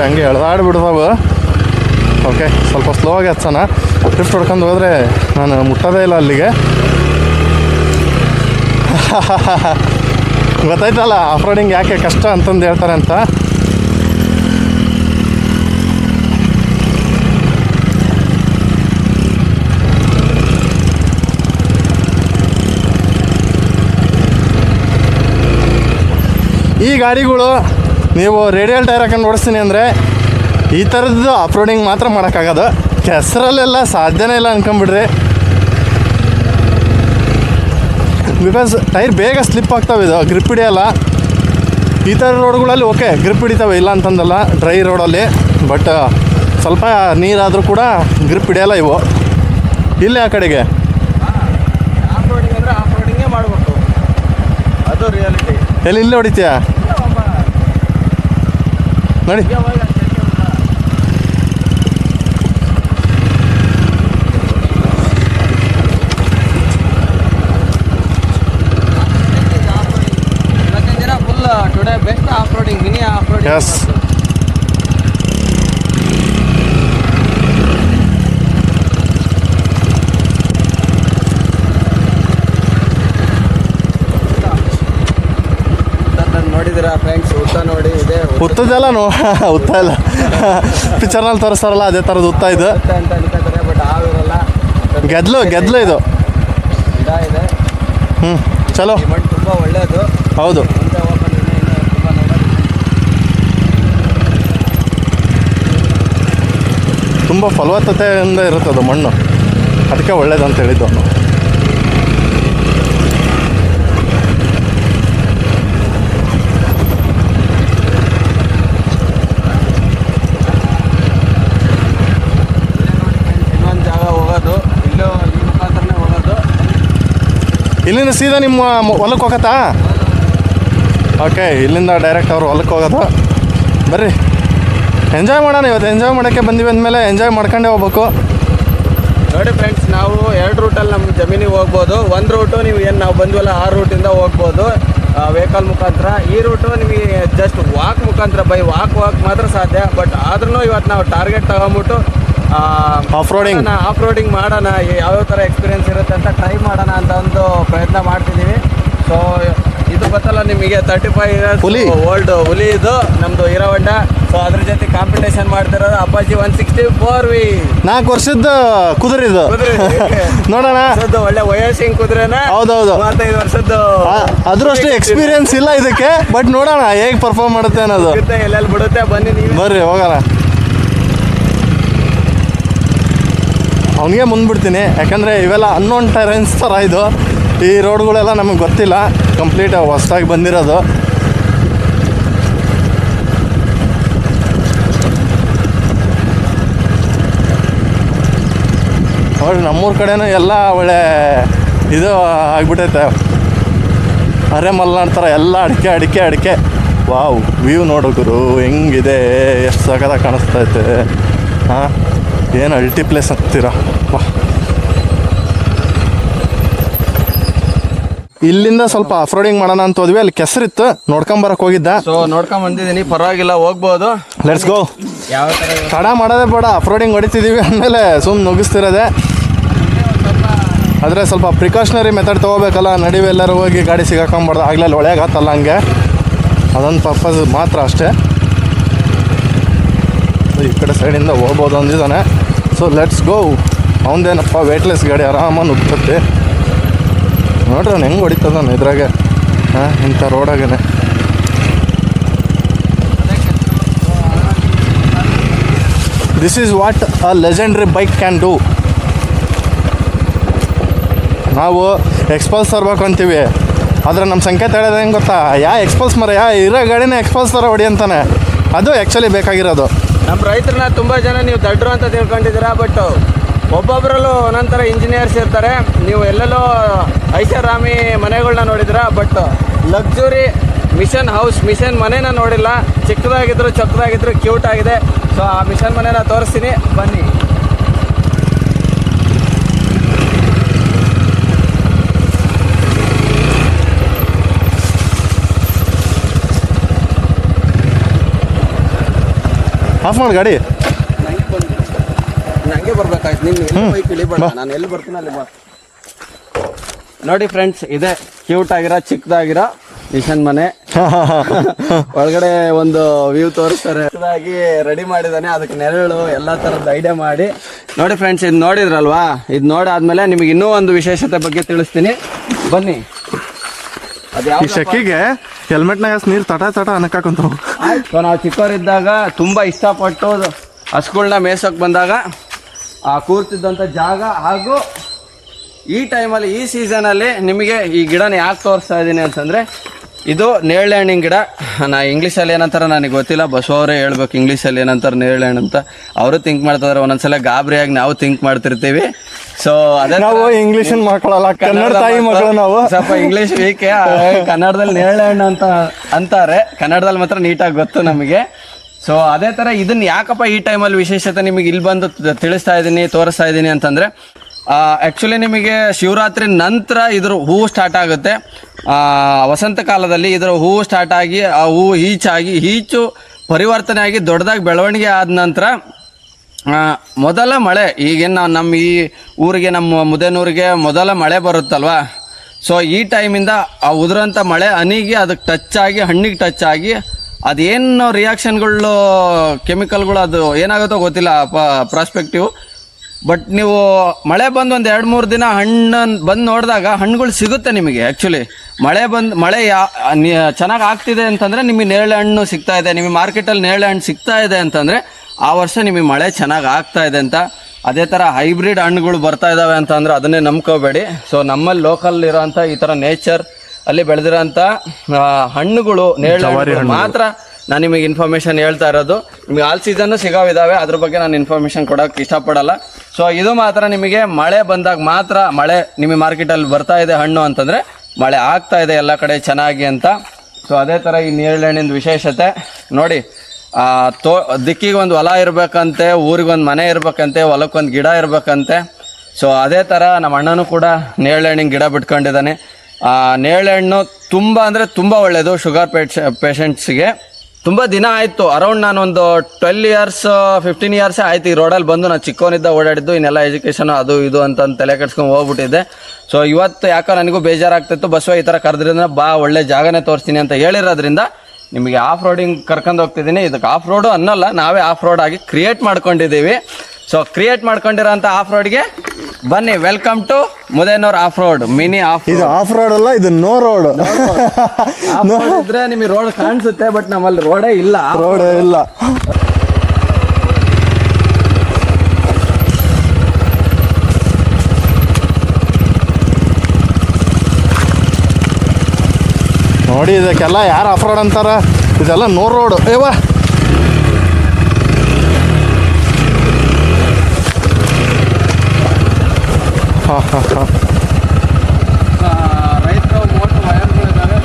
ಹಂಗೆ ಎಳ್ದಾಡ್ಬಿಡ್ತಾವೆ. ಓಕೆ, ಸ್ವಲ್ಪ ಸ್ಲೋ ಆಗಿ ಹಚ್ಚೋಣ. ಡ್ರಿಫ್ಟ್ ಹೊಡ್ಕೊಂಡು ಹೋದರೆ ನಾನು ಮುಟ್ಟೋದೇ ಇಲ್ಲ ಅಲ್ಲಿಗೆ. ಗೊತ್ತಾಯ್ತಲ್ಲ ಆಫ್ ರೋಡಿಂಗ್ ಯಾಕೆ ಕಷ್ಟ ಅಂತಂದು ಹೇಳ್ತಾರೆ ಅಂತ. ಈ ಗಾಡಿಗಳು ನೀವು ರೇಡಿಯಲ್ ಟೈರ್ ಹಾಕೊಂಡು ಓಡಿಸ್ತೀನಿ ಅಂದರೆ ಈ ಥರದ್ದು ಆಫ್ ರೋಡಿಂಗ್ ಮಾತ್ರ ಮಾಡೋಕ್ಕಾಗೋದು. ಕೆಸರಲ್ಲೆಲ್ಲ ಸಾಧ್ಯನೇ ಇಲ್ಲ ಅನ್ಕೊಂಬಿಡ್ರಿ. ಬಿಕಾಸ್ ಟೈರ್ ಬೇಗ ಸ್ಲಿಪ್ ಆಗ್ತಾವೆ, ಇದು ಗ್ರಿಪ್ ಹಿಡಿಯಲ್ಲ. ಈ ಥರ ರೋಡ್ಗಳಲ್ಲಿ ಓಕೆ ಗ್ರಿಪ್ ಹಿಡಿತಾವೆ, ಇಲ್ಲ ಅಂತಂದಲ್ಲ ಡ್ರೈ ರೋಡಲ್ಲಿ. ಬಟ್ ಸ್ವಲ್ಪ ನೀರಾದರೂ ಕೂಡ ಗ್ರಿಪ್ ಹಿಡಿಯಲ್ಲ ಇವು. ಇಲ್ಲೇ ಆ ಕಡೆಗೆ ಆಫ್ ರೋಡಿಂಗ್ ಅಂದರೆ ಆಫ್ ರೋಡಿಂಗೇ ಮಾಡಬೇಕು, ಅದು ರಿಯಾಲಿಟಿ. ಎಲ್ಲಿ ಇಲ್ಲೇ ಹೊಡಿತೀಯಾ ನೋಡಿ. Today best off roading, mini off roading. Yes, ನೋಡಿದಿರಾ ಫ್ರೆಂಡ್ಸ್? ಉತ್ತ ನೋಡಿ, ಇದೆ ಉತ್ತದೆಲ್ಲ ಉತ್ತ ಇಲ್ಲ. ಪಿಕ್ಚರ್ನಲ್ಲಿ ತೋರಿಸ್ತಾರಲ್ಲ ಅದೇ ಥರದ್ದು ಉತ್ತ ಇದು ಅಂತ ಅನ್ಕೋತಾರೆ, ಬಟ್ ಆಗಿರಲ್ಲ. ಗೆದ್ಲು ಇದು. ಇದೆ. ಚಲೋ, ಈ ಮಣ್ಣು ತುಂಬ ಒಳ್ಳೆಯದು. ಹೌದು. ಮುಂದೆ ಹೋಗ್ಬಂದು ತುಂಬ ನೋಡೋದು. ತುಂಬ ಫಲವತ್ತತೆಯಿಂದ ಇರುತ್ತದು ಮಣ್ಣು, ಅದಕ್ಕೆ ಒಳ್ಳೇದು ಅಂತ ಹೇಳಿದ್ದು ಅವನು. ಇನ್ನೊಂದು ಜಾಗ ಹೋಗೋದು, ಇಲ್ಲೂ ಈ ಮುಖಾಂತರನೇ ಹೋಗೋದು. ಇಲ್ಲಿಂದ ಸೀದಾ ನಿಮ್ಮ ಹೊಲಕ್ಕೆ ಹೋಗತ್ತಾ? ಓಕೆ, ಇಲ್ಲಿಂದ ಡೈರೆಕ್ಟ್ ಅವ್ರು ಹೊಲಕ್ಕೆ ಹೋಗೋದು. ಬರ್ರಿ ಎಂಜಾಯ್ ಮಾಡೋಣ. ಇವತ್ತು ಎಂಜಾಯ್ ಮಾಡೋಕ್ಕೆ ಬಂದಿವಿ ಅಂದಮೇಲೆ ಎಂಜಾಯ್ ಮಾಡ್ಕೊಂಡೇ ಹೋಗ್ಬೇಕು. ನೋಡಿ ಫ್ರೆಂಡ್ಸ್, ನಾವು 2 ರೂಟಲ್ಲಿ ನಮ್ಮ ಜಮೀನಿಗೆ ಹೋಗ್ಬೋದು. ಒಂದು ರೂಟು ನೀವು ಏನು ನಾವು ಬಂದ್ವಲ್ಲ ಆ ರೂಟಿಂದ ಹೋಗ್ಬೋದು ವೆಹಿಕಲ್ ಮುಖಾಂತರ. ಈ ರೂಟು ನಿಮಗೆ ಜಸ್ಟ್ ವಾಕ್ ಮುಖಾಂತರ, ಬೈ ವಾಕ್ ಮಾತ್ರ ಸಾಧ್ಯ. ಬಟ್ ಆದ್ರೂ ಇವತ್ತು ನಾವು ಟಾರ್ಗೆಟ್ ತಗೊಂಬಿಟ್ಟು ಆಫ್ ರೋಡಿಂಗ್ ಮಾಡೋಣ, ಯಾವ್ಯಾವ ಥರ ಎಕ್ಸ್ಪೀರಿಯನ್ಸ್ ಇರುತ್ತೆ ಅಂತ ಟ್ರೈ ಮಾಡೋಣ ಅಂತ ಒಂದು ಪ್ರಯತ್ನ ಮಾಡ್ತಿದ್ದೀವಿ. ಸೊ ಇದು ಗೊತ್ತಲ್ಲ ನಿಮಗೆ, 35 ಇಯರ್ಸ್ ಓಲ್ಡ್ ಹುಲಿ ಇದು ನಮ್ಮದು ಹೀರೋ ಹೋಂಡಾ. ಸೊ ಅದ್ರ ಜೊತೆ ಕಾಂಪಿಟೇಷನ್ ಮಾಡ್ತಿರೋದು ಅಪಾಚಿ 164V. 4 ವರ್ಷದ ಕುದುರೆ ಇದು. ನೋಡೋಣ, ಒಳ್ಳೆ ವಯಸ್ಸಿನ ಕುದುರೆನ. ಹೌದೌದು, 35 ವರ್ಷದ್ದು. ಅದ್ರಷ್ಟು ಎಕ್ಸ್ಪೀರಿಯನ್ಸ್ ಇಲ್ಲ ಇದಕ್ಕೆ, ಬಟ್ ನೋಡೋಣ ಹೇಗೆ ಪರ್ಫಾರ್ಮ್ ಮಾಡುತ್ತೆ ಅನ್ನೋದು. ಎಲ್ಲೆಲ್ಲಿ ಬಿಡುತ್ತೆ, ಬನ್ನಿ ನೀವು ಬರ್ರಿ ಹೋಗೋಣ. ಅವನಿಗೆ ಮುಂದ್ಬಿಡ್ತೀನಿ, ಯಾಕಂದರೆ ಇವೆಲ್ಲ ಅನ್ನೋನ್ ಟೆರೆನ್ಸ್ ಥರ ಇದು. ಈ ರೋಡ್ಗಳೆಲ್ಲ ನಮಗೆ ಗೊತ್ತಿಲ್ಲ, ಕಂಪ್ಲೀಟ್ ಹೊಸದಾಗಿ ಬಂದಿರೋದು. ನೋಡಿ ನಮ್ಮೂರ ಕಡೆನೂ ಎಲ್ಲ ಒಳ್ಳೆ ಇದು ಆಗ್ಬಿಟ್ಟೈತೆ. ಅರೆ ಮಲ್ನಾಡ್ತಾರೆ ಎಲ್ಲ, ಅಡಿಕೆ. ವಾವ್, ವ್ಯೂ ನೋಡೋಗುರು ಹೆಂಗಿದೆ, ಎಷ್ಟು ಸಖತ್ತಾಗಿ ಕಾಣಿಸ್ತೈತೆ. ಹಾಂ, ಏನು ಅಲ್ಟಿ ಪ್ಲೇಸ್ ಅಂತೀರಾ. ವಾಹ್, ಇಲ್ಲಿಂದ ಸ್ವಲ್ಪ ಆಫ್ ರೋಡಿಂಗ್ ಮಾಡೋಣ ಅಂತ ಹೋದ್ವಿ. ಅಲ್ಲಿ ಕೆಸರಿತ್ತು, ನೋಡ್ಕೊಂಬರಕ್ಕೆ ಹೋಗಿದ್ದ. ಸೊ ನೋಡ್ಕೊಂಡ್ ಬಂದಿದ್ದೀನಿ, ಪರವಾಗಿಲ್ಲ, ಹೋಗ್ಬೋದು. Let's go. ಯಾವ ಥರ ತಡ ಮಾಡೋದೇ ಬೇಡ, ಆಫ್ ರೋಡಿಂಗ್ ಹೊಡಿತಿದ್ದೀವಿ ಅಂದಮೇಲೆ ಸುಮ್ಮನೆ ನುಗ್ಗಿಸ್ತಿರೋದೆ. ಆದರೆ ಸ್ವಲ್ಪ ಪ್ರಿಕಾಷನರಿ ಮೆಥಡ್ ತೊಗೋಬೇಕಲ್ಲ. ನಡಿವೆ ಎಲ್ಲರೂ ಹೋಗಿ ಗಾಡಿ ಸಿಗಾಕೊಂಬಾರ್ದು, ಆಗ್ಲಲ್ಲಿ ಒಳ್ಳೆಯಾಗತ್ತಲ್ಲ ಹಂಗೆ. ಅದೊಂದು ಪರ್ಪಸ್ ಮಾತ್ರ ಅಷ್ಟೇ. ಈ ಕಡೆ ಸೈಡಿಂದ ಹೋಗ್ಬೋದು ಅಂದಿದ್ದಾನೆ. So let's go. ಅವನದೇನಪ್ಪ ವೇಟ್ಲೆಸ್ ಗಾಡಿ, ಆರಾಮಾಗಿ ನುಗ್ತತ್ತೆ. ನೋಡ್ರಿ ಅವ್ನು ಹೆಂಗೆ ಹೊಡಿತದಾನೆ ಇದ್ರಾಗೆ, ಹಾಂ, ಇಂಥ ರೋಡಾಗೇ. This is what a legendary bike can do. ನಾವು ಎಕ್ಸ್ಪಲ್ಸ್ ತರಬೇಕು ಅಂತೀವಿ, ಆದರೆ ನಮ್ಮ ಸಂಖ್ಯೆ ಹೇಳೋದು ಹೆಂಗೆ ಗೊತ್ತಾ, ಎಕ್ಸ್ಪಲ್ಸ್ ಇರೋ ಗಾಡಿನ ಎಕ್ಸ್ಪಲ್ಸ್ ಥರ ಹೊಡಿ ಅಂತಾನೆ. ಅದು ಆ್ಯಕ್ಚುಲಿ ಬೇಕಾಗಿರೋದು. ನಮ್ಮ ರೈತರನ್ನ ತುಂಬ ಜನ ನೀವು ದಡ್ರು ಅಂತ ತಿಳ್ಕೊಂಡಿದ್ದೀರಾ, ಬಟ್ ಒಬ್ಬೊಬ್ಬರಲ್ಲೂ ಒಂದೊಂಥರ ಇಂಜಿನಿಯರ್ಸ್ ಇರ್ತಾರೆ. ನೀವು ಎಲ್ಲೆಲ್ಲೋ ಐಷಾರಾಮಿ ಮನೆಗಳನ್ನ ನೋಡಿದ್ದೀರಾ, ಬಟ್ ಲಕ್ಸುರಿ ಮಿಷನ್ ಮನೇನ ನೋಡಿಲ್ಲ. ಚಿಕ್ಕದಾಗಿದ್ರು ಕ್ಯೂಟ್ ಆಗಿದೆ. ಸೊ ಆ ಮಿಷನ್ ಮನೇನ ತೋರಿಸ್ತೀನಿ, ಬನ್ನಿ. ಆಫ್ ಮಾಡಿ ಗಾಡಿ. ನಂಗೆ ಬರ್ಬೇಕಾಯ್ತು, ನೀನು ಎಲ್ಲಿ ಬೈಕ್ ಇಳಿಬೇಡ, ನಾನು ಎಲ್ಲಿ ಬರ್ತೀನಿ ಅಲ್ಲಿ ಬಾ. ನೋಡಿ ಫ್ರೆಂಡ್ಸ್, ಇದೆ ಕ್ಯೂಟ್ ಆಗಿರೋ ಚಿಕ್ಕದಾಗಿರೋ ಇಶನ್ ಮನೆ. ಒಳಗಡೆ ಒಂದು ವ್ಯೂ ತೋರಿಸ್ತಾರೆ, ಚಿಕ್ಕದಾಗಿ ರೆಡಿ ಮಾಡಿದಾನೆ, ಅದಕ್ಕೆ ನೆರಳು ಎಲ್ಲ ತರದ್ ಐಡಿಯಾ ಮಾಡಿ. ನೋಡಿ ಫ್ರೆಂಡ್ಸ್, ಇದು ನೋಡಿದ್ರಲ್ವಾ, ಇದು ನೋಡಾದ್ಮೇಲೆ ನಿಮಗೆ ಇನ್ನೂ ಒಂದು ವಿಶೇಷತೆ ಬಗ್ಗೆ ತಿಳಿಸ್ತೀನಿ, ಬನ್ನಿ. ಈ ಶೆಕಿಗೆ ಹೆಲ್ಮೆಟ್ನಾಗ ನೀರು ತಟ ತಟ ಅನ್ನಕ್ಕಾಕೊಂತ. ಸೊ ನಾವು ಚಿಕ್ಕವರಿದ್ದಾಗ ತುಂಬ ಇಷ್ಟಪಟ್ಟು ಹಸುಗಳನ್ನ ಮೇಯ್ಸೋಕೆ ಬಂದಾಗ ಕೂರ್ತಿದ್ದಂಥ ಜಾಗ, ಹಾಗೂ ಈ ಟೈಮಲ್ಲಿ ಈ ಸೀಸನಲ್ಲಿ ನಿಮಗೆ ಈ ಗಿಡನ ಯಾಕೆ ತೋರಿಸ್ತಾ ಇದ್ದೀನಿ ಅಂತಂದರೆ, ಇದು ನೇರಳೆ ಹಣ್ಣಿನ ಗಿಡ. ನಾ ಇಂಗ್ಲೀಷಲ್ಲಿ ಏನಂತಾರೆ ನನಗೆ ಗೊತ್ತಿಲ್ಲ, ಬಸವರೇ ಹೇಳ್ಬೇಕು ಇಂಗ್ಲೀಷಲ್ಲಿ ಏನಂತಾರೆ ನೇರಳೆ ಹಣ್ಣು ಅಂತ. ಅವರು ಥಿಂಕ್ ಮಾಡ್ತಿದ್ದಾರೆ, ಒಂದೊಂದ್ಸಲ ಗಾಬರಿಯಾಗಿ ನಾವು ಥಿಂಕ್ ಮಾಡ್ತಿರ್ತೀವಿ. ಸೊ ಅದೇ ನಾವು ಇಂಗ್ಲೀಷ್ ಮಕ್ಕಳಲ್ಲ, ಕನ್ನಡ ತಾಯಿ ಮಕ್ಕಳು ನಾವು. ಸ್ವಲ್ಪ ಇಂಗ್ಲೀಷ್ ವೀಕೆ, ಕನ್ನಡದಲ್ಲಿ ನೇರಳೆ ಹಣ್ಣು ಅಂತ ಅಂತಾರೆ, ಕನ್ನಡದಲ್ಲಿ ಮಾತ್ರ ನೀಟಾಗಿ ಗೊತ್ತು ನಮಗೆ. ಸೊ ಅದೇ ಥರ ಇದನ್ನ ಯಾಕಪ್ಪ ಈ ಟೈಮಲ್ಲಿ ವಿಶೇಷತೆ ನಿಮಗೆ ಇಲ್ಲಿ ಬಂದು ತಿಳಿಸ್ತಾ ಇದ್ದೀನಿ, ತೋರಿಸ್ತಾ ಇದ್ದೀನಿ ಅಂತಂದರೆ, ಆ್ಯಕ್ಚುಲಿ ನಿಮಗೆ ಶಿವರಾತ್ರಿ ನಂತರ ಇದ್ರ ಹೂವು ಸ್ಟಾರ್ಟ್ ಆಗುತ್ತೆ. ವಸಂತ ಕಾಲದಲ್ಲಿ ಇದರ ಹೂವು ಸ್ಟಾರ್ಟ್ ಆಗಿ ಆ ಹೂವು ಈಚು ಪರಿವರ್ತನೆ ಆಗಿ ದೊಡ್ಡದಾಗಿ ಬೆಳವಣಿಗೆ ಆದ ನಂತರ ಮೊದಲ ಮಳೆ, ಈಗೇನು ನಾವು ನಮ್ಮ ಈ ಊರಿಗೆ, ನಮ್ಮ ಮುದೇನೂರಿಗೆ ಮೊದಲ ಮಳೆ ಬರುತ್ತಲ್ವ, ಸೊ ಈ ಟೈಮಿಂದ ಆ ಉದುರಂಥ ಮಳೆ ಹನಿಗೆ ಅದಕ್ಕೆ ಟಚ್ ಆಗಿ, ಹಣ್ಣಿಗೆ ಟಚ್ ಆಗಿ, ಅದೇನು ರಿಯಾಕ್ಷನ್ಗಳು, ಕೆಮಿಕಲ್ಗಳು, ಅದು ಏನಾಗುತ್ತೋ ಗೊತ್ತಿಲ್ಲ ಪ್ರಾಸ್ಪೆಕ್ಟಿವ್. ಬಟ್ ನೀವು ಮಳೆ ಬಂದು ಒಂದು 2-3 ದಿನ ಹಣ್ಣು ಬಂದು ನೋಡಿದಾಗ ಹಣ್ಣುಗಳು ಸಿಗುತ್ತೆ ನಿಮಗೆ. ಆ್ಯಕ್ಚುಲಿ ಮಳೆ ಚೆನ್ನಾಗಿ ಆಗ್ತಿದೆ ಅಂತಂದರೆ ನಿಮಗೆ ನೇರಳೆ ಹಣ್ಣು ಸಿಗ್ತಾ ಇದೆ, ನಿಮಗೆ ಮಾರ್ಕೆಟಲ್ಲಿ ನೇರಳೆ ಹಣ್ಣು ಸಿಗ್ತಾ ಇದೆ ಅಂತಂದರೆ ಆ ವರ್ಷ ನಿಮಗೆ ಮಳೆ ಚೆನ್ನಾಗಿ ಆಗ್ತಾ ಇದೆ ಅಂತ. ಅದೇ ಥರ ಹೈಬ್ರಿಡ್ ಹಣ್ಣುಗಳು ಬರ್ತಾ ಇದ್ದಾವೆ ಅಂತಂದರೆ ಅದನ್ನೇ ನಂಬ್ಕೋಬೇಡಿ. ಸೊ ನಮ್ಮಲ್ಲಿ ಲೋಕಲ್ ಇರೋಂಥ ಈ ಥರ ನೇಚರ್ ಅಲ್ಲಿ ಬೆಳೆದಿರೋಂಥ ಹಣ್ಣುಗಳು, ನೇರಳೆ ಮಾತ್ರ ನಾನು ನಿಮಗೆ ಇನ್ಫಾರ್ಮೇಷನ್ ಹೇಳ್ತಾ ಇರೋದು. ನಿಮಗೆ ಆಲ್ ಸೀಸನ್ನು ಸಿಗೋವಿದ್ದಾವೆ, ಅದ್ರ ಬಗ್ಗೆ ನಾನು ಇನ್ಫಾರ್ಮೇಷನ್ ಕೊಡೋಕ್ಕೆ ಇಷ್ಟಪಡಲ್ಲ. ಸೊ ಇದು ಮಾತ್ರ ನಿಮಗೆ ಮಳೆ ಬಂದಾಗ ಮಾತ್ರ, ಮಳೆ ನಿಮಗೆ ಮಾರ್ಕೆಟಲ್ಲಿ ಬರ್ತಾ ಇದೆ ಹಣ್ಣು ಅಂತಂದರೆ ಮಳೆ ಆಗ್ತಾ ಇದೆ ಎಲ್ಲ ಕಡೆ ಚೆನ್ನಾಗಿ ಅಂತ. ಸೊ ಅದೇ ಥರ ಈ ನೇರಳೆ ಹಣ್ಣಿನ ವಿಶೇಷತೆ ನೋಡಿ. ದಿಕ್ಕಿಗೆ ಒಂದು ಹೊಲ ಇರಬೇಕಂತೆ, ಊರಿಗೊಂದು ಮನೆ ಇರಬೇಕಂತೆ, ಹೊಲಕ್ಕೊಂದು ಗಿಡ ಇರಬೇಕಂತೆ. ಸೊ ಅದೇ ಥರ ನಮ್ಮ ಅಣ್ಣನೂ ಕೂಡ ನೇರಳೆ ಹಣ್ಣಿನ ಗಿಡ ಬಿಟ್ಕೊಂಡಿದ್ದಾನೆ. ನೇರಳೆ ಹಣ್ಣು ತುಂಬ ಅಂದರೆ ತುಂಬ ಒಳ್ಳೆಯದು ಶುಗರ್ ಪೇಷಂಟ್ಸಿಗೆ. ತುಂಬ ದಿನ ಆಯಿತು, ಅರೌಂಡ್ ನಾನೊಂದು 12 ಇಯರ್ಸ್ 15 ಇಯರ್ಸೇ ಆಯ್ತು ಈ ರೋಡಲ್ಲಿ ಬಂದು. ನಾನು ಚಿಕ್ಕವನಿದ್ದ ಓಡಾಡಿದ್ದು, ಇನ್ನೆಲ್ಲ ಎಜುಕೇಷನ್ ಅದು ಇದು ಅಂತ ತಲೆ ಕೆಡ್ಸ್ಕೊಂಡು ಹೋಗ್ಬಿಟ್ಟಿದ್ದೆ. ಸೊ ಇವತ್ತು ಯಾಕೋ ನನಗೂ ಬೇಜಾರಾಗ್ತಿತ್ತು, ಬಸವ ಈ ಥರ ಕರೆದ್ರಿಂದ ಬಾ ಒಳ್ಳೆ ಜಾಗನೇ ತೋರಿಸ್ತೀನಿ ಅಂತ ಹೇಳಿರೋದ್ರಿಂದ ನಿಮಗೆ ಆಫ್ ರೋಡಿಂಗ್ ಕರ್ಕೊಂಡು ಹೋಗ್ತಿದ್ದೀನಿ. ಇದಕ್ಕೆ ಆಫ್ ರೋಡು ಅನ್ನೋಲ್ಲ, ನಾವೇ ಆಫ್ ರೋಡ್ ಆಗಿ ಕ್ರಿಯೇಟ್ ಮಾಡ್ಕೊಂಡಿದ್ದೀವಿ. ಸೊ ಕ್ರಿಯೇಟ್ ಮಾಡ್ಕೊಂಡಿರೋಂಥ ಆಫ್ ರೋಡ್ಗೆ ಬನ್ನಿ. Welcome to Mudenur off road, mini off. ಇದು ಆಫ್ ರೋಡ್ ಅಲ್ಲ, ಇದು ನೋ ರೋಡ್. ಇದ್ರೆ ನಿಮಗೆ ರೋಡ್ ಕಾಣಿಸುತ್ತೆ, ಬಟ್ ನಮ್ಮಲ್ಲಿ ರೋಡೇ ಇಲ್ಲ, ರೋಡೇ ಇಲ್ಲ. ನೋಡಿ ಇದಕ್ಕೆಲ್ಲ ಯಾರು ಆಫ್ ರೋಡ್ ಅಂತಾರ, ಇದೆಲ್ಲ ನೋ ರೋಡ್. ಏವಾ ರೈತರು ಮೋಟರ್ ವಯರ್ಗಳಿದ್ದಾವೆ,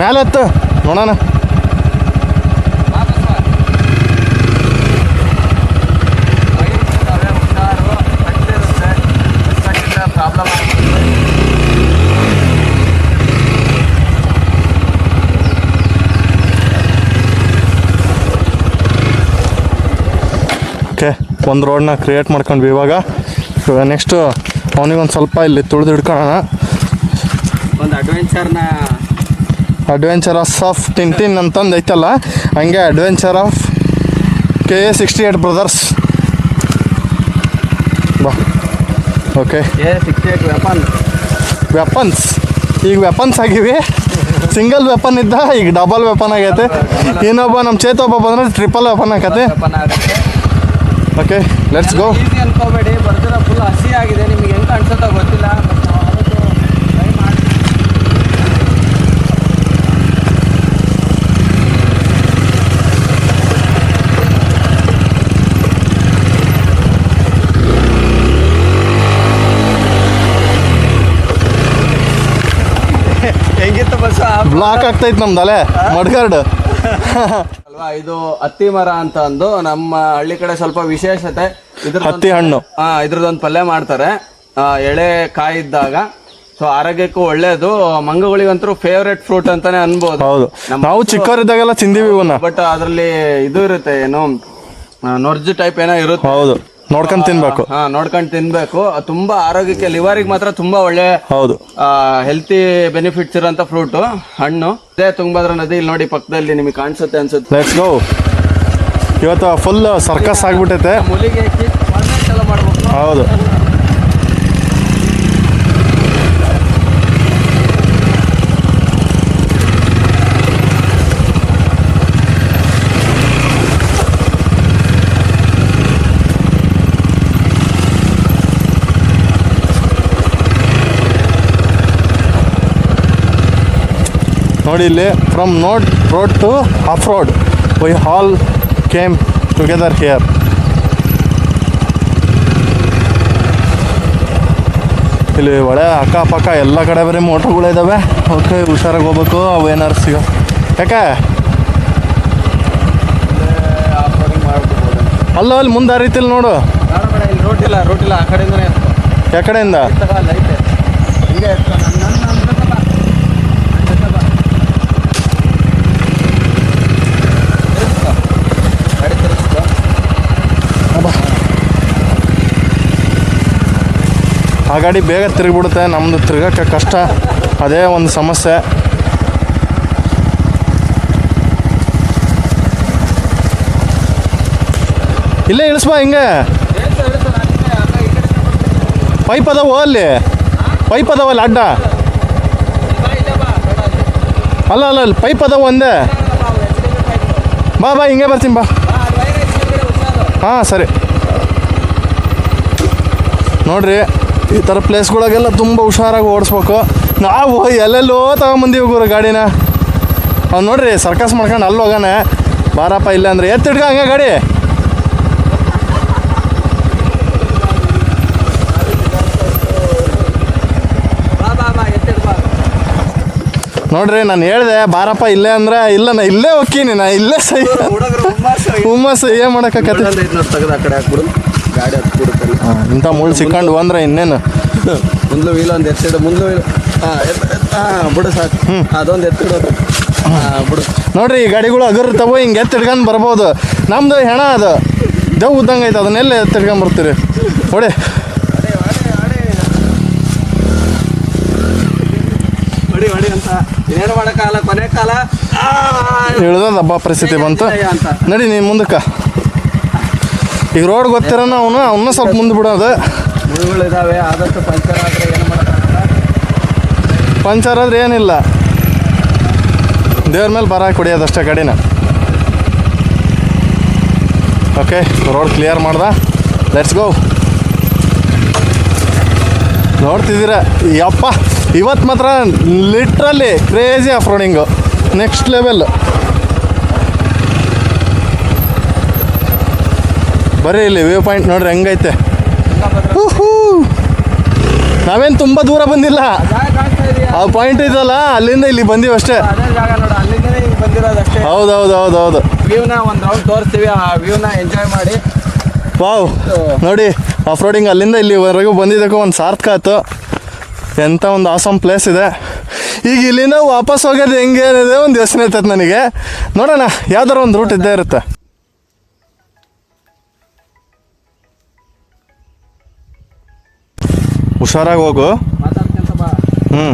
ಮ್ಯಾಲೆ ಎತ್ತು ನೋಡೋಣ. ಪ್ರಾಬ್ಲಮ್ ಓಕೆ, ಒಂದು ರೋಡ್ನ ಕ್ರಿಯೇಟ್ ಮಾಡ್ಕೊಂಡ್ವಿ. ಇವಾಗ ನೆಕ್ಸ್ಟು ಅವನಿಗೊಂದು ಸ್ವಲ್ಪ ಇಲ್ಲಿ ತುಳಿದು ಹಿಡ್ಕೊಳ್ಳೋಣ. ಒಂದು ಅಡ್ವೆಂಚರಸ್ ಆಫ್ ಟಿಂಟಿನ್ ಅಂತಂದು ಐತಲ್ಲ, ಹಂಗೆ ಅಡ್ವೆಂಚರ್ ಆಫ್ KA68 ಬ್ರದರ್ಸ್. ಬಾ. ಓಕೆ, ವೆಪನ್ಸ್ ಈಗ ವೆಪನ್ಸ್ ಆಗಿವಿ. ಸಿಂಗಲ್ ವೆಪನ್ ಇದ್ದ, ಈಗ ಡಬಲ್ ವೆಪನ್ ಆಗೈತೆ. ಇನ್ನೊಬ್ಬ ನಮ್ಮ ಚೇತೊಬ್ಬ ಬಂದರೆ ಟ್ರಿಪಲ್ ವೆಪನ್ ಆಗತ್ತೆ. Okay, let's go. ಈಸಿ ಅನ್ಕೋಬೇಡಿ, ಬರ್ದಿರೋ ಫುಲ್ ಹಸಿ ಆಗಿದೆ, ನಿಮಗೆ ಹೆಂಗೆ ಅನ್ಸುತ್ತೋ ಗೊತ್ತಿಲ್ಲ. ಟ್ರೈ ಮಾಡಿ. ಹೆಂಗಿತ್ತು ಬಸ್? ಬ್ಲಾಕ್ ಆಗ್ತೈತೆ ನಮ್ದಲೆ ಮಡ್ಗಾರ್ಡ್ ಅಲ್ವಾ. ಇದು ಹತ್ತಿ ಮರ ಅಂತ ಅಂದು ನಮ್ಮ ಹಳ್ಳಿ ಕಡೆ ಸ್ವಲ್ಪ ವಿಶೇಷತೆ. ಹತ್ತಿ ಹಣ್ಣು. ಇದ್ರದೊಂದು ಪಲ್ಯ ಮಾಡ್ತಾರೆ ಎಳೆ ಕಾಯಿ ಇದ್ದಾಗ. ಸೊ ಆರೋಗ್ಯಕ್ಕೂ ಒಳ್ಳೇದು. ಮಂಗಗಳಿಗಂತೂ ಫೇವ್ರೆಟ್ ಫ್ರೂಟ್ ಅಂತಾನೆ ಅನ್ಬೋದು. ಹೌದು, ನಾವು ಚಿಕ್ಕವರಿದ್ದಾಗೆಲ್ಲ ತಿಂದಿವಿ ಇವನ್ನ. ಬಟ್ ಅದ್ರಲ್ಲಿ ಇದು ಇರುತ್ತೆ, ಏನು ನೊರ್ಜು ಟೈಪ್ ಏನೋ ಇರುತ್ತೆ. ಹೌದು, ನೋಡ್ಕೊಂಡ್ ತಿನ್ಬೇಕು. ನೋಡ್ಕೊಂಡು ತಿನ್ಬೇಕು. ತುಂಬಾ ಆರೋಗ್ಯಕ್ಕೆ, ಲಿವರಿಗೆ ಮಾತ್ರ ತುಂಬಾ ಒಳ್ಳೆ, ಹೌದು, ಹೆಲ್ತಿ ಬೆನಿಫಿಟ್ಸ್ ಇರೋಂಥ ಫ್ರೂಟು, ಹಣ್ಣು. ಇದೇ ತುಂಗಭದ್ರಾ ನದಿ ಇಲ್ಲಿ ನೋಡಿ ಪಕ್ಕದಲ್ಲಿ ನಿಮಗೆ ಕಾಣಿಸುತ್ತೆ ಅನ್ಸುತ್ತೆ. Let's go. ಇವತ್ತು ಫುಲ್ ಸರ್ಕಸ್ ಆಗ್ಬಿಟ್ಟೈತೆ. ಮುಲಿಗೆ ಎಲ್ಲ ಮಾಡ್ಬೇಕು. ಹೌದು, ನೋಡಿ ಇಲ್ಲಿ from road to off road we all came together here. ಇಲ್ಲಿ ಒಳ್ಳೆ ಅಕ್ಕಪಕ್ಕ ಎಲ್ಲ ಕಡೆ ಬರೀ ಮೋಟ್ರ್ಗಳಿದ್ದಾವೆ. ಓಕೆ, ಹುಷಾರಾಗಿ ಹೋಗ್ಬೇಕು. ಅವು ಏನಾರು ಸಿಗೋ ಯಾಕೆ ಅಲ್ಲ ಅಲ್ಲಿ ಮುಂದೆ ಆ ರೀತಿಲಿ ನೋಡು. ರೋಡ್ ಇಲ್ಲ ಆ ಕಡೆಯಿಂದನೇ ಯಾವ ಕಡೆಯಿಂದ? ಹಿಂಗೆ ಆ ಗಾಡಿ ಬೇಗ ತಿರುಗಿಬಿಡುತ್ತೆ, ನಮ್ಮದು ತಿರ್ಗೋಕ್ಕೆ ಕಷ್ಟ. ಅದೇ ಒಂದು ಸಮಸ್ಯೆ. ಇಲ್ಲೇ ಇಳಿಸ್ಬಾ. ಹಿಂಗೆ ಪೈಪ್ ಅದಾವು ಅಲ್ಲಿ, ಪೈಪ್ ಅದಾವಲ್ಲ ಅಡ್ಡ. ಅಲ್ಲ ಅಲ್ಲಿ ಪೈಪ್ ಅದಾವು ಒಂದೇ. ಬಾ ಹಿಂಗೆ ಬರ್ತೀನಿ ಬಾ. ಹಾಂ ಸರಿ. ನೋಡ್ರಿ, ಈ ಥರ ಪ್ಲೇಸ್ಗಳಿಗೆಲ್ಲ ತುಂಬ ಹುಷಾರಾಗಿ ಓಡಿಸ್ಬೇಕು. ನಾವು ಎಲ್ಲೆಲ್ಲೋ ತಗೊಂಬಂದೀವಿ ಗುರು ಗಾಡಿನ. ಅವ್ನು ನೋಡ್ರಿ ಸರ್ಕಸ್ ಮಾಡ್ಕೊಂಡು ಅಲ್ಲಿ ಹೋಗೋಣ. ಬಾರಪ್ಪ ಇಲ್ಲ ಅಂದರೆ ಎತ್ತಿಡ್ಕ ಹಂಗೆ ಗಾಡಿ. ನೋಡ್ರಿ, ನಾನು ಹೇಳಿದೆ ಬಾರಪ್ಪ ಇಲ್ಲೇ ಅಂದರೆ ಇಲ್ಲ, ನಾ ಇಲ್ಲೇ ಹೋಗ್ತೀನಿ, ನಾ ಇಲ್ಲೇ ಸೈ ಹುಮ್ಮಸ್ಸು ಏನು ಮಾಡೋಕ್ಕತ್ತೆ. ಗಾಡಿ ಹತ್ಬಿಡುತ್ತಲ್ಲ. ಇಂಥ ಮುಳ್ಳು ಸಿಕ್ಕೊಂಡು ಅಂದ್ರೆ ಇನ್ನೇನು. ಮುಂದ್ಲು ವೀಲ್ ಒಂದು ಎತ್ತಿಡು, ಮುಂದ್ಲು ವೀಲ್ ಬಿಡು ಸಾಕು. ಅದೊಂದು ಎತ್ತಿಡೋದು ಬಿಡು. ನೋಡ್ರಿ, ಈ ಗಾಡಿಗಳು ಅಗರ್ತಾವೆ, ಹಿಂಗೆ ಎತ್ತಿಡ್ಕೊಂಡು ಬರ್ಬೋದು. ನಮ್ಮದು ಹೆಣ ಅದು ದೇವ್ ಉದ್ದಂಗೆ ಐತೆ, ಅದನ್ನೆಲ್ಲ ಎತ್ತಿಡ್ಕೊಂಡು ಬರ್ತೀರಿ. ಹೊಡೆ ಹೊಡಿ ಅಂತ ಏನು ಮಾಡೋಕ್ಕಾಗಲ್ಲ. ಕೊನೆ ಕಾಲ ಇಳ್ದದ ಹಬ್ಬ ಪರಿಸ್ಥಿತಿ ಬಂತು. ನಡಿ ನೀನು ಮುಂದಕ್ಕೆ. ಈಗ ರೋಡ್ ಗೊತ್ತಿರೋನ ಅವನ್ನ ಸ್ವಲ್ಪ ಮುಂದೆ ಬಿಡೋದು. ಮುಳುಗಳಿದ್ದಾವೆ, ಆದಷ್ಟು ಪಂಚರ್ ಆದರೆ ಏನು ಮಾಡೋಕ್ಕಾಗಲ್ಲ. ಪಂಚರ್ ಆದ್ರೆ ಏನಿಲ್ಲ, ದೇವ್ರ ಮೇಲೆ ಬರ ಕುಡಿಯೋದಷ್ಟೇ ಗಾಡಿನ. ಓಕೆ, ರೋಡ್ ಕ್ಲಿಯರ್ ಮಾಡ್ದ. Let's go. ನೋಡ್ತಿದ್ದೀರ ಯಪ್ಪ, ಇವತ್ತು ಮಾತ್ರ literally crazy off roading, next level. ಬರ್ರಿ ಇಲ್ಲಿ ವ್ಯೂ ಪಾಯಿಂಟ್ ನೋಡ್ರಿ ಹೆಂಗೈತೆ. ನಾವೇನು ತುಂಬ ದೂರ ಬಂದಿಲ್ಲ, ಆ ಪಾಯಿಂಟ್ ಇದಲ್ಲ ಅಲ್ಲಿಂದ ಇಲ್ಲಿ ಬಂದೀವಿ ಅಷ್ಟೇ. ಹೌದು. ವ್ಯೂನ ಒಂದು ರೌಂಡ್ ತೋರಿಸ್ತೀವಿ, ಆ ವ್ಯೂನ ಎಂಜಾಯ್ ಮಾಡಿ. ವಾವ್, ನೋಡಿ ಆಫ್ ರೋಡಿಂಗ್ ಅಲ್ಲಿಂದ ಇಲ್ಲಿವರೆಗೂ ಬಂದಿದ್ದಕ್ಕೂ ಒಂದು ಸಾರ್ಥಕ ಆಯ್ತು. ಎಂಥ ಒಂದು ಆಸಮ್ ಪ್ಲೇಸ್ ಇದೆ. ಈಗ ಇಲ್ಲಿಂದ ವಾಪಸ್ ಹೋಗೋದು ಹೆಂಗೆ ಅನ್ನೋದೇ ಒಂದು ಯೋಚನೆ ಇರ್ತೈತೆ ನನಗೆ. ನೋಡೋಣ, ಯಾವ್ದಾರು ಒಂದು ರೂಟ್ ಇದ್ದೇ ಇರುತ್ತೆ. ಹುಷಾರಾಗಿ ಹೋಗು. ಹ್ಞೂ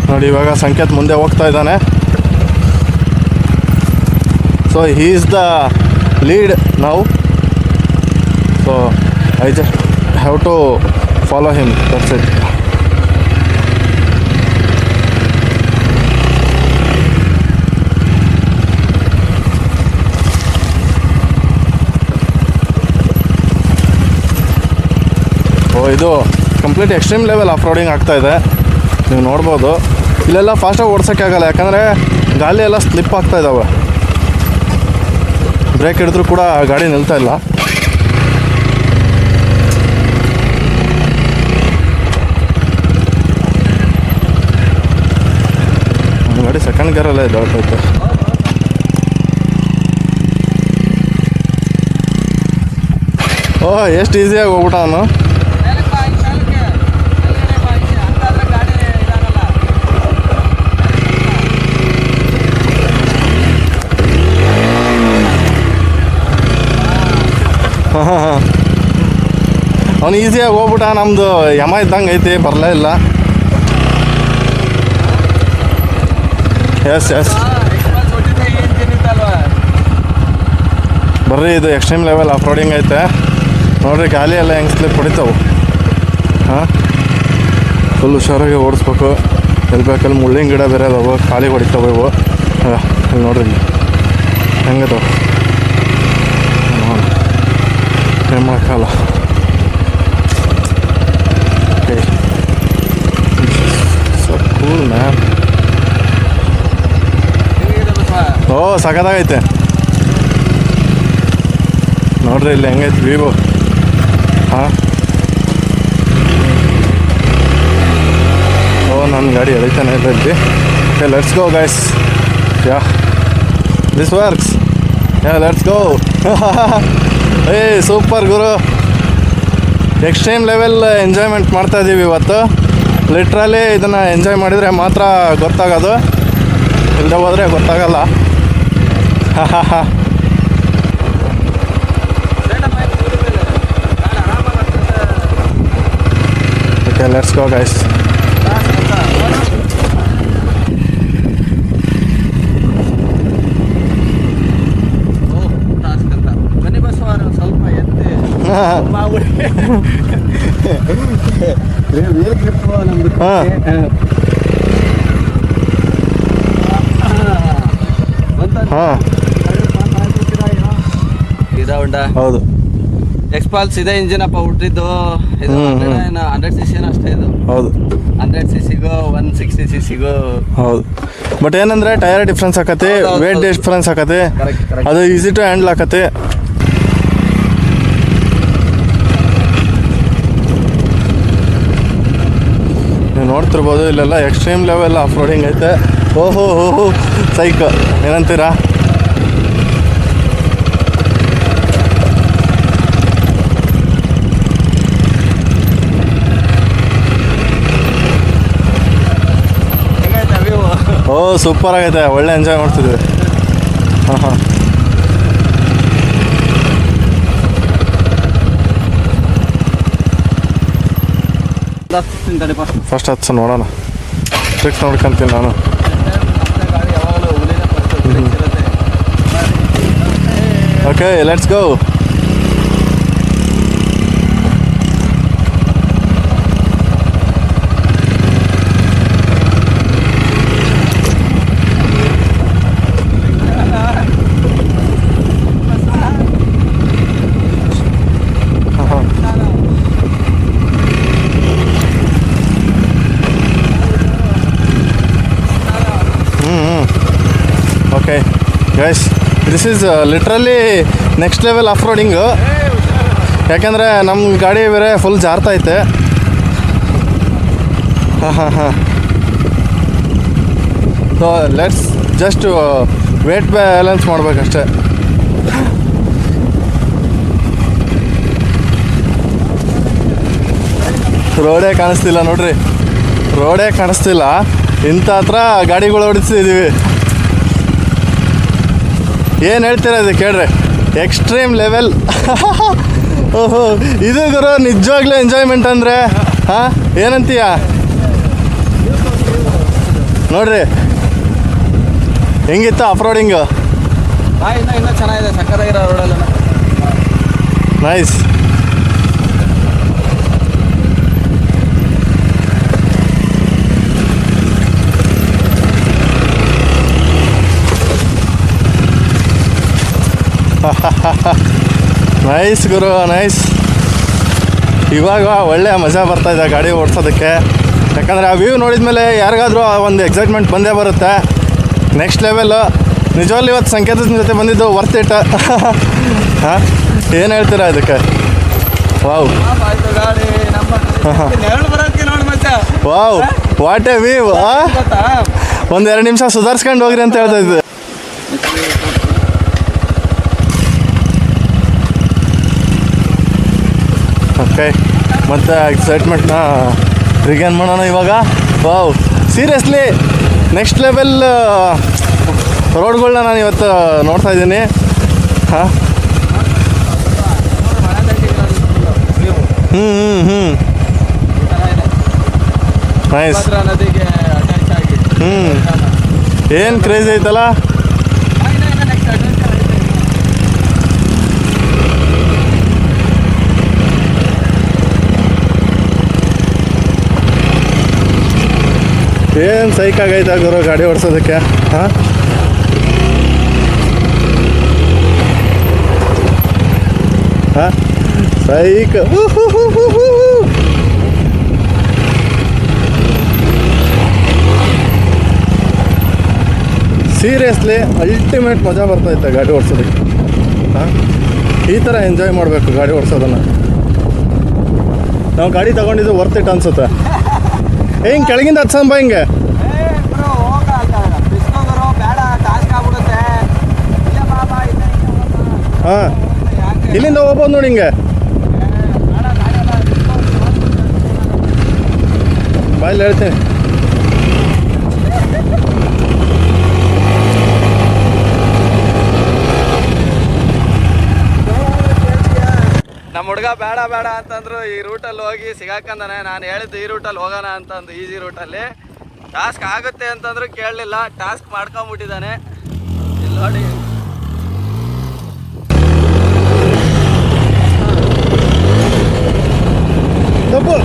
ನೋಡಿ, ಇವಾಗ ಸಂಕೇತ್ ಮುಂದೆ ಹೋಗ್ತಾ ಇದ್ದಾನೆ. So he is the lead now. So I just have to follow him, that's it. ಇದು complete extreme level of roading ಆಗ್ತಾಯಿದೆ, ನೀವು ನೋಡ್ಬೋದು. ಇಲ್ಲೆಲ್ಲ ಫಾಸ್ಟಾಗಿ ಓಡ್ಸೋಕ್ಕಾಗಲ್ಲ, ಯಾಕಂದರೆ ಗಾಳಿ ಎಲ್ಲ ಸ್ಲಿಪ್ ಆಗ್ತಾ ಇದ್ದಾವೆ. ಬ್ರೇಕ್ ಹಿಡಿದ್ರೂ ಕೂಡ ಗಾಡಿ ನಿಲ್ತಾ ಇಲ್ಲ. ಸೆಕೆಂಡ್ ಗೇರಲ್ಲೇ ಇದಾಗ್ತೈತೆ. ಓಹ್ ಎಷ್ಟು ಈಸಿಯಾಗಿ ಹೋಗ್ಬಿಟ್ಟ ಅವನು. ಹಾಂ ಹಾಂ ಹಾಂ ಅವನು ಈಸಿಯಾಗಿ ಹೋಗ್ಬಿಟ್ಟ. ನಮ್ಮದು ಯಮ ಇದ್ದಂಗೆ ಐತಿ, ಬರಲೇ ಇಲ್ಲ. ಎಸ್ ಎಸ್ ಬರ್ರಿ, ಇದು ಎಕ್ಸ್ಟ್ರೀಮ್ ಲೆವೆಲ್ ಆಫ್ ರೋಡಿಂಗ್ ಐತೆ ನೋಡ್ರಿ. ಗಾಲಿ ಎಲ್ಲ ಹೆಂಗೆ ಸ್ಲಿಪ್ ಹೊಡಿತಾವೆ. ಹಾಂ ಫುಲ್ ಹುಷಾರಾಗಿ ಓಡಿಸ್ಬೇಕು. ಎಲ್ಲಿ ಬೇಕಲ್ಲಿ ಮುಳ್ಳಿನ ಗಿಡ ಬೇರೆ ಅದಾವೆ, ಖಾಲಿ ಹೊಡಿತಾವೆ ಇವು. ಇಲ್ಲಿ ನೋಡ್ರಿ ಇಲ್ಲಿ ಹೆಂಗದಾವ ಏನು ಮಾಡೋಕ್ಕಲ್ಲ. Okay so cool ma'am. ಓ ಸಖತ್ತಾಗೈತೆ ನೋಡ್ರಿ ಇಲ್ಲಿ ಹೆಂಗೈತೆ ವ್ಯೂ. ಹಾಂ ಓ ನನ್ನ ಗಾಡಿ ಎಳಿತಾನೆ ಇಲ್ಲ ಇಲ್ಲಿ. Okay let's go guys. Yeah this works. Yeah let's go. ಏ ಸೂಪರ್ ಗುರು, ಎಕ್ಸ್ಟ್ರೀಮ್ ಲೆವೆಲ್ ಎಂಜಾಯ್ಮೆಂಟ್ ಮಾಡ್ತಾಯಿದ್ದೀವಿ ಇವತ್ತು. ಲಿಟ್ರಲಿ ಇದನ್ನು ಎಂಜಾಯ್ ಮಾಡಿದರೆ ಮಾತ್ರ ಗೊತ್ತಾಗೋದು, ಇಲ್ಲದೆ ಹೋದರೆ ಗೊತ್ತಾಗಲ್ಲ. ಹಾಂ ಹಾಂ ಹಾಂ ಓಕೆ ಲೆಟ್ಸ್ ಗೋ ಗೈಸ್. ಹಾಂ ಹೌದು ಎಕ್ಸ್ಪಾಲ್ಸ್ ಇದೆ ಇಂಜಿನ್ ಅಪ್ಪ ಹುಟ್ಟಿದ್ದು. ಇದು 100cc ಅಷ್ಟೇ. ಇದು ಹೌದು 100cc-ಗೂ 160cc-ಗೂ ಹೌದು. ಬಟ್ ಏನಂದ್ರೆ ಟೈರ್ ಡಿಫ್ರೆನ್ಸ್ ಆಕತಿ, ವೇಟ್ ಡಿಫ್ರೆನ್ಸ್ ಆಕತಿ, ಅದು ಈಸಿ ಟು ಹ್ಯಾಂಡಲ್ ಆಕತಿ. ನೀವು ನೋಡ್ತಿರ್ಬೋದು ಇಲ್ಲೆಲ್ಲ ಎಕ್ಸ್ಟ್ರೀಮ್ ಲೆವೆಲ್ ಆಫ್ ರೋಡಿಂಗ್ ಐತೆ. ಓಹೋ ಓಹೋ ಸೈಕ್ ಏನಂತೀರಾ? ಓ ಸೂಪರ್ ಆಗೈತೆ, ಒಳ್ಳೆ ಎಂಜಾಯ್ ಮಾಡ್ತಿದ್ವಿ. ಹಾಂ ಹಾಂ ಫಸ್ಟ್ ಹತ್ತು ನೋಡೋಣ. ಟ್ರಿಕ್ ನೋಡ್ಕೊಂತೀನಿ ನಾನು. Okay let's go. Okay guys, this is literally next level of roading. ಯಾಕೆಂದರೆ ನಮ್ಮ ಗಾಡಿ ಬೇರೆ ಫುಲ್ ಜಾರ್ತೈತೆ. ಹಾಂ ಹಾಂ ಹಾಂ so let's just weight balance ಮಾಡಬೇಕಷ್ಟೆ. ರೋಡೇ ಕಾಣಿಸ್ತಿಲ್ಲ ನೋಡ್ರಿ, ರೋಡೇ ಕಾಣಿಸ್ತಿಲ್ಲ. ಇಂಥ ಹತ್ರ ಗಾಡಿಗಳು ಓಡಿಸ್ತಿದ್ದೀವಿ. ಏನು ಹೇಳ್ತೀರಾ ಇದು ಕೇಳ್ರಿ, ಎಕ್ಸ್ಟ್ರೀಮ್ ಲೆವೆಲ್. ಓಹೋ ಇದು ಗುರು ನಿಜವಾಗ್ಲೂ ಎಂಜಾಯ್ಮೆಂಟ್ ಅಂದರೆ. ಹಾಂ ಏನಂತೀಯ ನೋಡ್ರಿ ಹೆಂಗಿತ್ತು ಆಫ್ ರೋಡಿಂಗು. ಇನ್ನೂ ಚೆನ್ನಾಗಿದೆ, ಸಕ್ಕತ್ತಾಗಿರೋ ರೋಡಲ್ಲ. ನೈಸ್. ನೈಸ್ ಗುರು ನೈಸ್. ಇವಾಗ ಒಳ್ಳೆ ಮಜಾ ಬರ್ತಾಯಿದೆ ಗಾಡಿ ಓಡಿಸೋದಕ್ಕೆ. ಯಾಕಂದರೆ ಆ ವ್ಯೂ ನೋಡಿದ್ಮೇಲೆ ಯಾರಿಗಾದ್ರೂ ಒಂದು ಎಕ್ಸೈಟ್ಮೆಂಟ್ ಬಂದೇ ಬರುತ್ತೆ. Next level. ನಿಜವಾಗ್ಲೂ ಇವತ್ತು ಸಂಕೇತದ ಜೊತೆ ಬಂದಿದ್ದು ವರ್ತ್ ಇಟ್. ಹಾಂ ಏನು ಹೇಳ್ತೀರಾ ಇದಕ್ಕೆ? Wow wow what A view. ಒಂದು 2 ನಿಮಿಷ ಸುಧಾರಿಸ್ಕೊಂಡು ಹೋಗ್ರಿ ಅಂತ ಹೇಳ್ತಾ ಇದ್ದೆ. ಓಕೆ, ಮತ್ತು ಎಕ್ಸೈಟ್ಮೆಂಟ್ನ ರಿಗೇನ್ ಮಾಡೋಣ ಇವಾಗ. ವಾವ್, ಸೀರಿಯಸ್ಲಿ ನೆಕ್ಸ್ಟ್ ಲೆವೆಲ್ ರೋಡ್ಗಳನ್ನ ನಾನು ಇವತ್ತು ನೋಡ್ತಾ ಇದ್ದೀನಿ. ಹಾಂ, ನೈಸ್. ನದಿಗೆ ಅಟ್ಯಾಚ್ ಆಗಿ ಏನು ಕ್ರೇಜ್ ಐತಲ್ಲ. ಏನು ಸೈಕಾಗೈತೆ ಗುರು ಗಾಡಿ ಓಡಿಸೋದಕ್ಕೆ. ಹಾಂ, ಹಾಂ, ಸೈಕ್. ಸೀರಿಯಸ್ಲಿ ಅಲ್ಟಿಮೇಟ್ ಮಜಾ ಬರ್ತೈತೆ ಗಾಡಿ ಓಡಿಸೋದಕ್ಕೆ. ಹಾಂ, ಈ ಥರ ಎಂಜಾಯ್ ಮಾಡಬೇಕು ಗಾಡಿ ಓಡಿಸೋದನ್ನು. ನಾವು ಗಾಡಿ ತೊಗೊಂಡಿದ್ದು ವರ್ತ್ ಇಟ್ ಅನ್ಸುತ್ತೆ. ಹಿಂಗೆ ಕೆಳಗಿಂದ ಹತ್ಸಂಬ ಹಿಂಗೆ. ಹಾಂ, ಇಲ್ಲಿಂದ ಹೋಗ್ಬೋದು ನೋಡಿ ಹಿಂಗೆ. ಬಾಯಲ್ಲಿ ಹೇಳ್ತೀನಿ. ನಮ್ಮ ಹುಡುಗ ಬೇಡ ಬೇಡ ಅಂತಂದ್ರು ಈ ರೂಟಲ್ಲಿ ಹೋಗಿ ಸಿಗಾಕಂದಾನೆ. ನಾನು ಹೇಳಿದ್ದು ಈ ರೂಟಲ್ಲಿ ಹೋಗೋಣ ಅಂತಂದು, ಈಸಿ ರೂಟಲ್ಲಿ. ಟಾಸ್ಕ್ ಆಗುತ್ತೆ ಅಂತಂದ್ರು ಕೇಳಲಿಲ್ಲ, ಟಾಸ್ಕ್ ಮಾಡ್ಕೊಂಬಿಟ್ಟಿದ್ದಾನೆ. ಇಲ್ಲಿ ನೋಡಿ, ತಪ್ಪು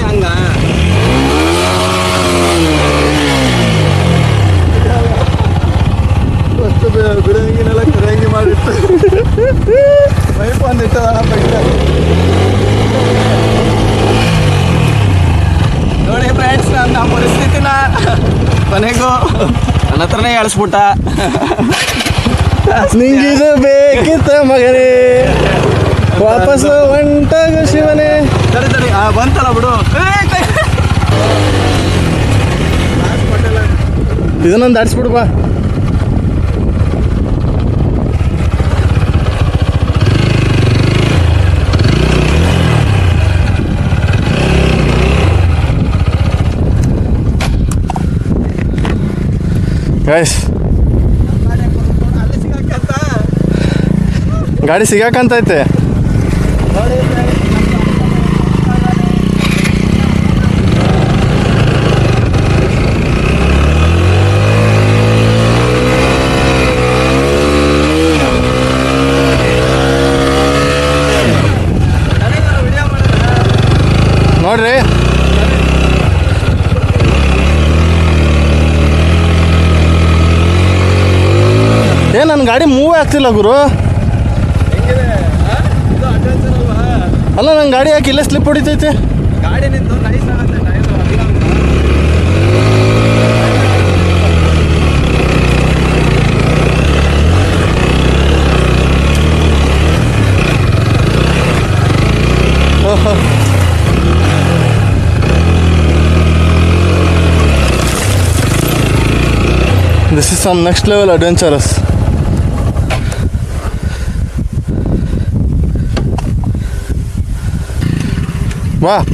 ಹಂಗ ಅಷ್ಟು ಬಿಡಂಗಿನೆಲ್ಲ ಕರೆಯಂಗಿ ಮಾಡಿಟ್ಟು ಪೈಪ್ ಒಂದಿಟ್ಟು ನೋಡಿ ಫ್ರೆಂಡ್ಸ್, ನನ್ನ ಪರಿಸ್ಥಿತಿನ ಕೊನೆಗೂ ನನ್ನ ಹತ್ರನೇ ಹೇಳಿಸ್ಬಿಟ್ಟ. ನಿಂಗಿದು ಬೇಕಿತ್ತ ಮಗನೇ, ವಾಪಸ್ ಹೊಂಟಾಗ ಶಿವನೇ. ಸರಿ ಸರಿ, ಬಂತಲ್ಲ ಬಿಡು. ಇದನ್ನೊಂದು ದಾಟಿಸ್ಬಿಡು ಬಾ. ಗೈಸ್, ಗಾಡಿ ಸಿಗಾಕಂತೈತೆ. ನೋಡ್ರಿ, ನನ್ನ ಗಾಡಿ ಮೂವ್ ಆಗ್ತಿಲ್ಲ ಗುರು. ಅಲ್ಲ, ನನ್ನ ಗಾಡಿ ಯಾಕೆ ಇಲ್ಲೇ ಸ್ಲಿಪ್ ಹೊಡಿತೈತೆ? ಗಾಡಿ ನಿಂತು ನೈಸ್ ಆಗುತ್ತೆ. This is some next level adventurous. ವಾಹ್,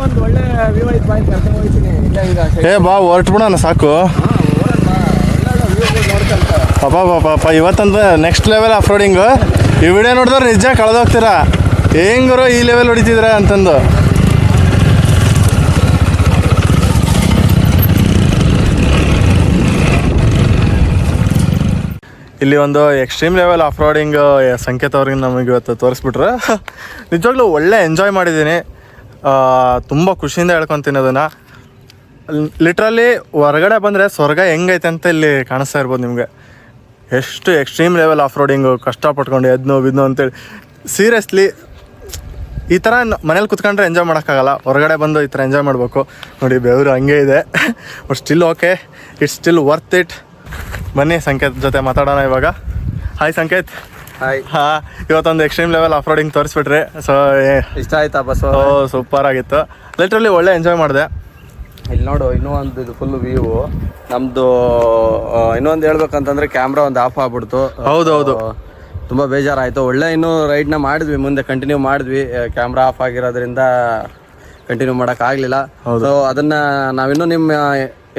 ಒಂದು ಒಳ್ಳೆ ವ್ಯೂ ಐತೆ, ಬಾಯ್ ಕರ್ಕೊಂಡು ಹೋಗ್ತೀನಿ. ಏ ಬಾ, ಹೊರಟ್ಬಿಡೋಣ ಸಾಕು. ಪಾಪ ಇವತ್ತಂದ್ರೆ ನೆಕ್ಸ್ಟ್ ಲೆವೆಲ್ ಆಫ್ ರೋಡಿಂಗು. ಈ ವಿಡಿಯೋ ನೋಡಿದ್ರೆ ನಿಜ ಕಳೆದೋಗ್ತೀರಾ, ಹೆಂಗರು ಈ ಲೆವೆಲ್ ಹೊಡಿತಿದ್ರ ಅಂತಂದು. ಇಲ್ಲಿ ಒಂದು ಎಕ್ಸ್ಟ್ರೀಮ್ ಲೆವೆಲ್ ಆಫ್ ರೋಡಿಂಗ್ ಸಂಕೇತ ಅವ್ರಿಗೆ ನಮಗೆ ಇವತ್ತು ತೋರಿಸ್ಬಿಟ್ರೆ ನಿಜವಾಗ್ಲೂ ಒಳ್ಳೆ ಎಂಜಾಯ್ ಮಾಡಿದ್ದೀನಿ. ತುಂಬ ಖುಷಿಯಿಂದ ಹೇಳ್ಕೊತೀನಿ ಅದನ್ನು. ಲಿಟ್ರಲಿ ಹೊರಗಡೆ ಬಂದರೆ ಸ್ವರ್ಗ ಹೆಂಗೈತೆ ಅಂತ ಇಲ್ಲಿ ಕಾಣಿಸ್ತಾ ಇರ್ಬೋದು ನಿಮಗೆ. ಎಷ್ಟು ಎಕ್ಸ್ಟ್ರೀಮ್ ಲೆವೆಲ್ ಆಫ್ ರೋಡಿಂಗು, ಕಷ್ಟಪಟ್ಕೊಂಡು ಎದ್ನೋ ಬಿದ್ನೋ ಅಂತೇಳಿ. ಸೀರಿಯಸ್ಲಿ ಈ ಥರ ಮನೇಲಿ ಕುತ್ಕೊಂಡ್ರೆ ಎಂಜಾಯ್ ಮಾಡೋಕ್ಕಾಗಲ್ಲ, ಹೊರಗಡೆ ಬಂದು ಈ ಥರ ಎಂಜಾಯ್ ಮಾಡಬೇಕು. ನೋಡಿ ಬೆವರು ಹಂಗೆ ಇದೆ, but still okay, it's still worth it. ಬನ್ನಿ ಸಂಕೇತ್ ಜೊತೆ ಮಾತಾಡೋಣ ಇವಾಗ. ಹಾಯ್ ಸಂಕೇತ್. ಹಾಯ್. ಹಾಂ, ಇವತ್ತೊಂದು ಎಕ್ಸ್ಟ್ರೀಮ್ ಲೆವೆಲ್ ಆಫ್ ರೋಡಿಂಗ್ ತೋರಿಸ್ಬಿಟ್ರಿ. ಸೊ ಇಷ್ಟ ಆಯ್ತಾ ಬಸ್ಸು? ಸೂಪರ್ ಆಗಿತ್ತು, ಲಿಟ್ರಲಿ ಒಳ್ಳೆ ಎಂಜಾಯ್ ಮಾಡಿದೆ. ಇಲ್ಲಿ ನೋಡು, ಇನ್ನೂ ಒಂದು ಇದು ಫುಲ್ ವ್ಯೂ. ನಮ್ಮದು ಇನ್ನೊಂದು ಹೇಳ್ಬೇಕಂತಂದ್ರೆ ಕ್ಯಾಮ್ರಾ ಒಂದು ಆಫ್ ಆಗ್ಬಿಡ್ತು. ಹೌದೌದು, ತುಂಬ ಬೇಜಾರಾಯಿತು. ಒಳ್ಳೆ ಇನ್ನೂ ರೈಡ್ನ ಮಾಡಿದ್ವಿ, ಮುಂದೆ ಕಂಟಿನ್ಯೂ ಮಾಡಿದ್ವಿ. ಕ್ಯಾಮ್ರಾ ಆಫ್ ಆಗಿರೋದ್ರಿಂದ ಕಂಟಿನ್ಯೂ ಮಾಡೋಕ್ಕಾಗಲಿಲ್ಲ. ಸೊ ಅದನ್ನು ನಾವಿನ್ನೂ ನಿಮ್ಮ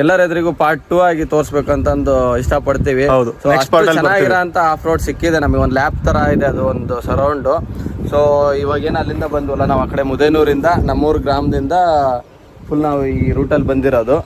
ಎಲ್ಲರ ಎದುರಿಗೂ ಪಾರ್ಟ್ 2 ಆಗಿ ತೋರಿಸ್ಬೇಕಂತಂದು ಇಷ್ಟಪಡ್ತೀವಿ. ಸೊ ಅಷ್ಟು ಚೆನ್ನಾಗಿರೋ ಅಂತ ಆಫ್ ರೋಡ್ ಸಿಕ್ಕಿದೆ ನಮಗೆ. ಒಂದು ಲ್ಯಾಪ್ ಥರ ಇದೆ ಅದು, ಒಂದು ಸರೌಂಡು. ಸೊ ಇವಾಗೇನು ಅಲ್ಲಿಂದ ಬಂದ್ವಲ್ಲ ನಾವು, ಆ ಕಡೆ ಮುದೇನೂರಿಂದ, ನಮ್ಮೂರು ಗ್ರಾಮದಿಂದ ಫುಲ್ ನಾವು ಈ ರೂಟಲ್ಲಿ ಬಂದಿರೋದು.